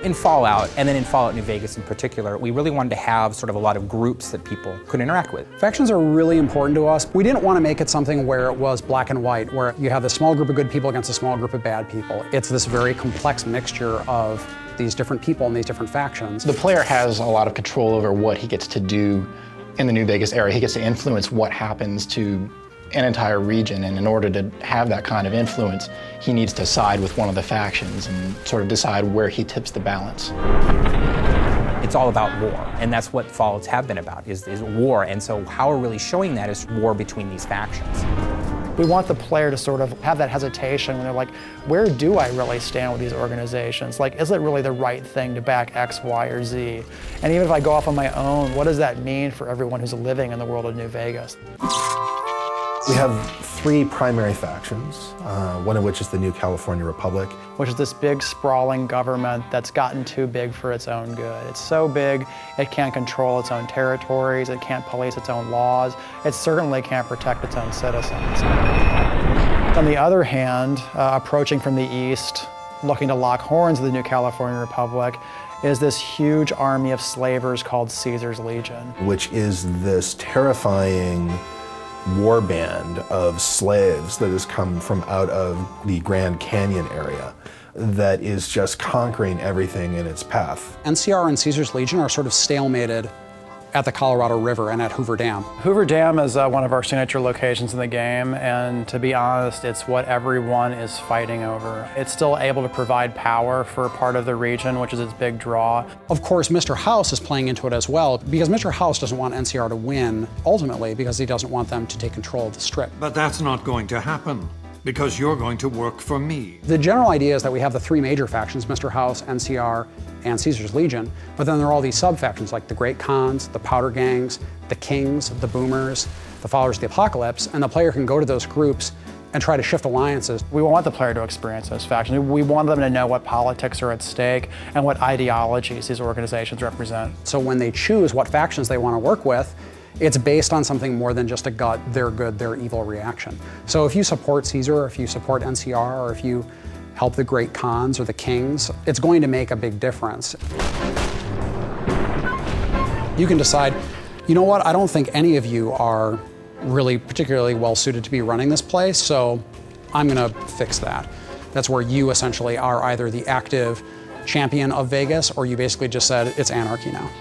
In Fallout, and then in Fallout New Vegas in particular, we really wanted to have sort of a lot of groups that people could interact with. Factions are really important to us. We didn't want to make it something where it was black and white, where you have this small group of good people against a small group of bad people. It's this very complex mixture of these different people and these different factions. The player has a lot of control over what he gets to do in the New Vegas area. He gets to influence what happens to an entire region, and in order to have that kind of influence, he needs to side with one of the factions and sort of decide where he tips the balance. It's all about war, and that's what Fallouts have been about, is war, and so how we're really showing that is war between these factions. We want the player to sort of have that hesitation when they're like, where do I really stand with these organizations? Like, is it really the right thing to back X, Y, or Z? And even if I go off on my own, what does that mean for everyone who's living in the world of New Vegas? We have three primary factions, one of which is the New California Republic. Which is this big, sprawling government that's gotten too big for its own good. It's so big, it can't control its own territories, it can't police its own laws, it certainly can't protect its own citizens. On the other hand, approaching from the east, looking to lock horns with the New California Republic, is this huge army of slavers called Caesar's Legion. Which is this terrifying war band of slaves that has come from out of the Grand Canyon area that is just conquering everything in its path. NCR and Caesar's Legion are sort of stalemated at the Colorado River and at Hoover Dam. Hoover Dam is one of our signature locations in the game, and to be honest, it's what everyone is fighting over. It's still able to provide power for part of the region, which is its big draw. Of course, Mr. House is playing into it as well, because Mr. House doesn't want NCR to win, ultimately, because he doesn't want them to take control of the Strip. But that's not going to happen, because you're going to work for me. The general idea is that we have the three major factions, Mr. House, NCR, and Caesar's Legion, but then there are all these sub-factions like the Great Khans, the Powder Gangs, the Kings, the Boomers, the Followers of the Apocalypse, and the player can go to those groups and try to shift alliances. We want the player to experience those factions. We want them to know what politics are at stake and what ideologies these organizations represent. So when they choose what factions they want to work with, it's based on something more than just a gut, they're good, they're evil reaction. So if you support Caesar, or if you support NCR, or if you help the Great Khans or the Kings, it's going to make a big difference. You can decide, you know what, I don't think any of you are really particularly well suited to be running this place, so I'm gonna fix that. That's where you essentially are either the active champion of Vegas, or you basically just said, it's anarchy now.